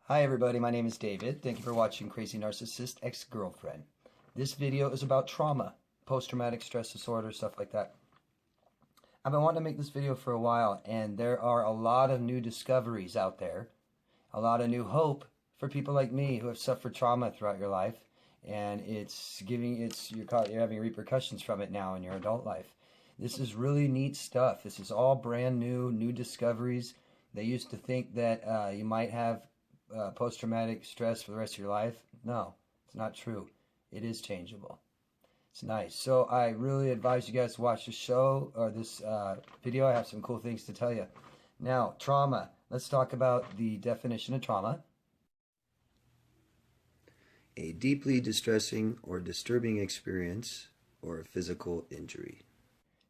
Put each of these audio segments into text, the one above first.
Hi everybody, my name is David. Thank you for watching Crazy Narcissist Ex-Girlfriend. This video is about trauma, post-traumatic stress disorder, stuff like that. I've been wanting to make this video for a while, and there are a lot of new discoveries out there, a lot of new hope for people like me who have suffered trauma throughout your life, and you're having repercussions from it now in your adult life. This is really neat stuff. This is all brand new discoveries. They used to think that you might have post-traumatic stress for the rest of your life. No, it's not true. It is changeable. It's nice. So I really advise you guys to watch this show or this video. I have some cool things to tell you. Now, trauma. Let's talk about the definition of trauma. A deeply distressing or disturbing experience or a physical injury.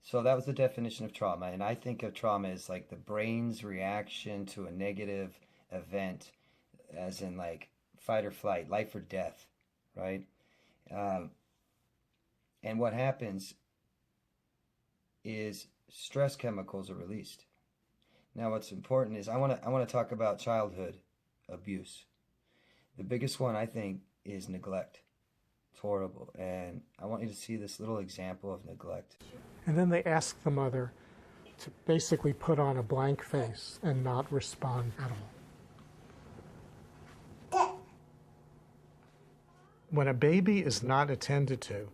So that was the definition of trauma, and I think of trauma as like the brain's reaction to a negative event, as in like fight or flight, life or death, right? And what happens is stress chemicals are released. Now what's important is I want to talk about childhood abuse. The biggest one, I think, is neglect. It's horrible, and I want you to see this little example of neglect. And then they ask the mother to basically put on a blank face and not respond at all. When a baby is not attended to,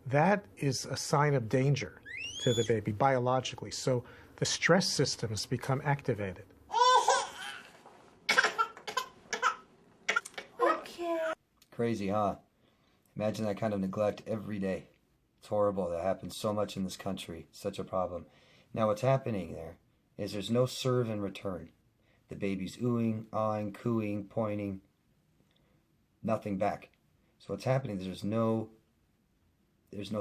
that is a sign of danger to the baby biologically. So the stress systems become activated. Crazy, huh? Imagine that kind of neglect every day. It's horrible. That happens so much in this country. It's such a problem. Now what's happening there is there's no serve in return. The baby's oohing, awing, cooing, pointing, nothing back. So what's happening is there's no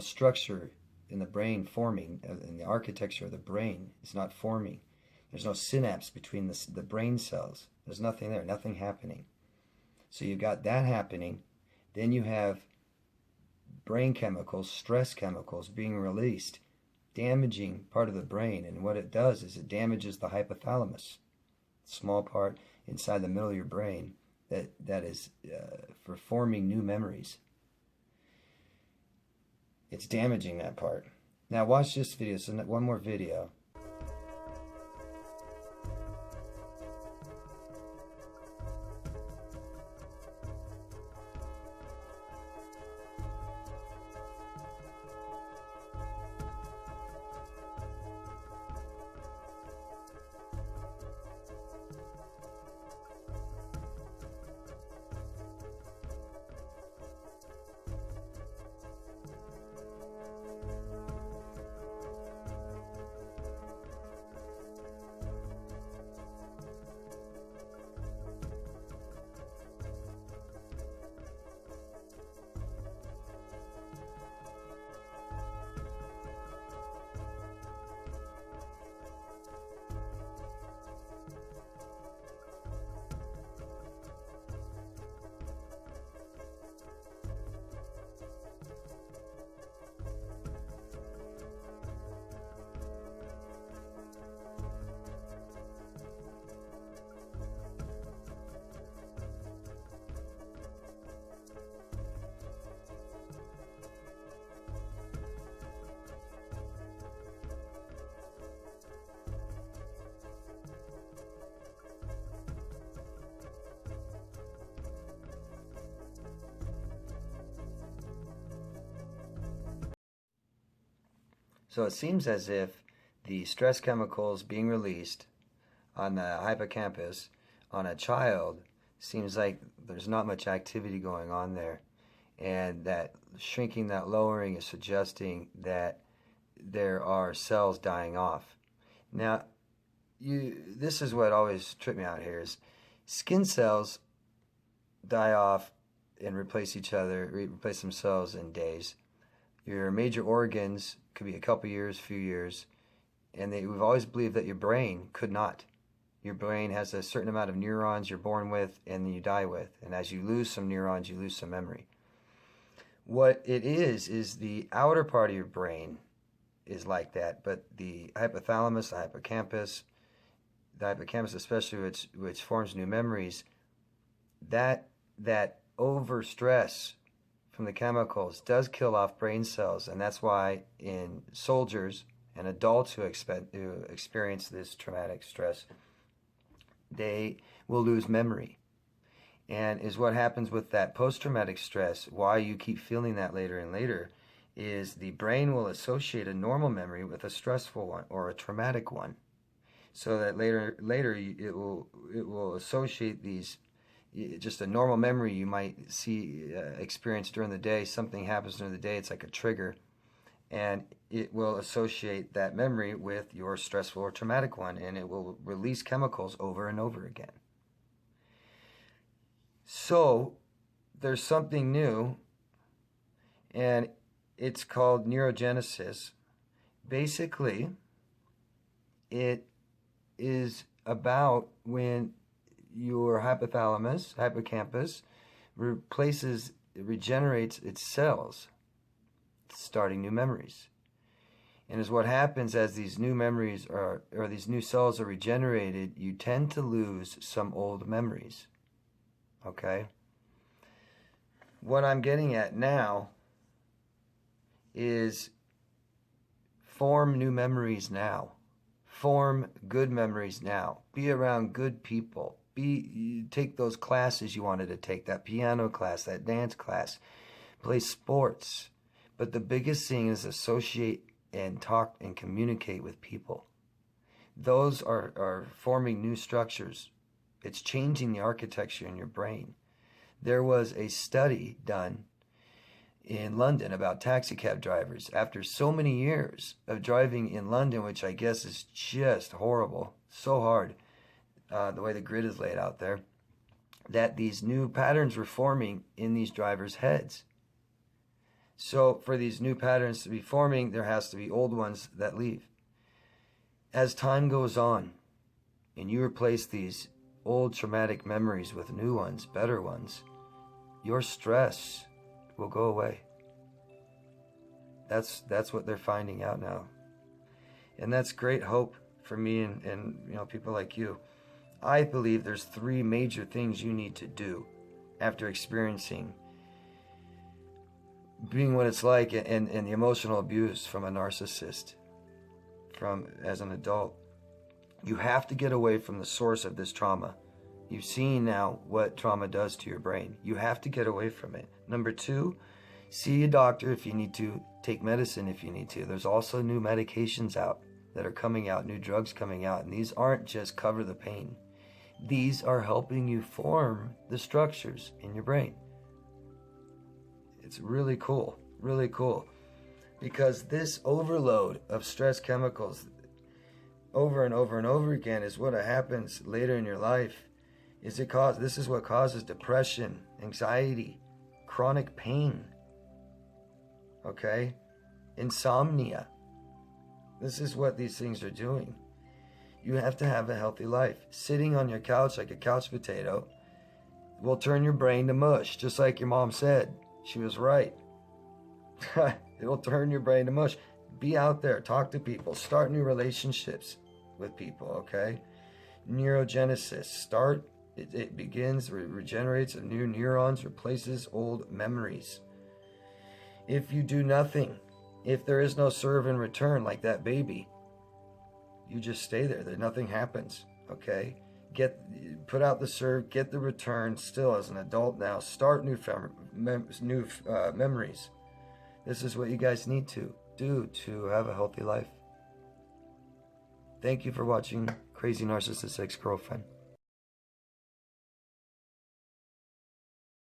structure in the brain forming, in the architecture of the brain. It's not forming. There's no synapse between the brain cells. There's nothing there, nothing happening. So you've got that happening. Then you have brain chemicals, stress chemicals being released, damaging part of the brain. And what it does is it damages the hypothalamus, small part inside the middle of your brain that is for forming new memories. It's damaging that part. Now watch this video. So one more video. So it seems as if the stress chemicals being released on the hippocampus on a child seems like there's not much activity going on there, and that shrinking, that lowering is suggesting that there are cells dying off. Now, this is what always tripped me out here is skin cells die off and replace themselves in days. Your major organs could be a couple years, few years, and we've always believed that your brain could not. Your brain has a certain amount of neurons you're born with and then you die with, and as you lose some neurons, you lose some memory. What it is the outer part of your brain is like that, but the hypothalamus, the hippocampus especially, which forms new memories, that over stress from the chemicals does kill off brain cells, and that's why in soldiers and adults who experience this traumatic stress, they will lose memory. And is what happens with that post-traumatic stress, why you keep feeling that later and later, is the brain will associate a normal memory with a stressful one or a traumatic one, so that later it will associate these, just a normal memory you might experience during the day. Something happens during the day, it's like a trigger, and it will associate that memory with your stressful or traumatic one, and it will release chemicals over and over again. So there's something new, and it's called neurogenesis. Basically, it is about when your hippocampus, regenerates its cells, starting new memories. And is what happens as these new memories or these new cells are regenerated, you tend to lose some old memories. Okay? What I'm getting at now is form new memories now. Form good memories now. Be around good people. Take those classes you wanted to take, that piano class, that dance class. Play sports. But the biggest thing is associate and talk and communicate with people. Those are forming new structures. It's changing the architecture in your brain. There was a study done in London about taxi cab drivers. After so many years of driving in London, which I guess is just horrible, so hard, the way the grid is laid out there, that these new patterns were forming in these drivers' heads. So for these new patterns to be forming, there has to be old ones that leave. As time goes on, and you replace these old traumatic memories with new ones, better ones, your stress will go away. That's what they're finding out now. And that's great hope for me and people like you. I believe there's 3 major things you need to do after experiencing being what it's like and the emotional abuse from a narcissist as an adult. You have to get away from the source of this trauma. You've seen now what trauma does to your brain. You have to get away from it. Number 2, see a doctor if you need to. Take medicine if you need to. There's also new medications out that are coming out, new drugs coming out, and these aren't just cover the pain. These are helping you form the structures in your brain. It's really cool, because this overload of stress chemicals over and over and over again is what happens later in your life. This is what causes depression, anxiety, chronic pain, okay? Insomnia. This is what these things are doing. You have to have a healthy life. Sitting on your couch like a couch potato will turn your brain to mush, just like your mom said. She was right. It'll turn your brain to mush. Be out there, talk to people, start new relationships with people, okay? Neurogenesis. It begins, regenerates of new neurons, replaces old memories. If you do nothing, if there is no serve in return like that baby, you just stay there. Nothing happens, okay? Put out the serve, get the return. Still, as an adult now, start new memories. This is what you guys need to do to have a healthy life. Thank you for watching Crazy Narcissist Ex-Girlfriend.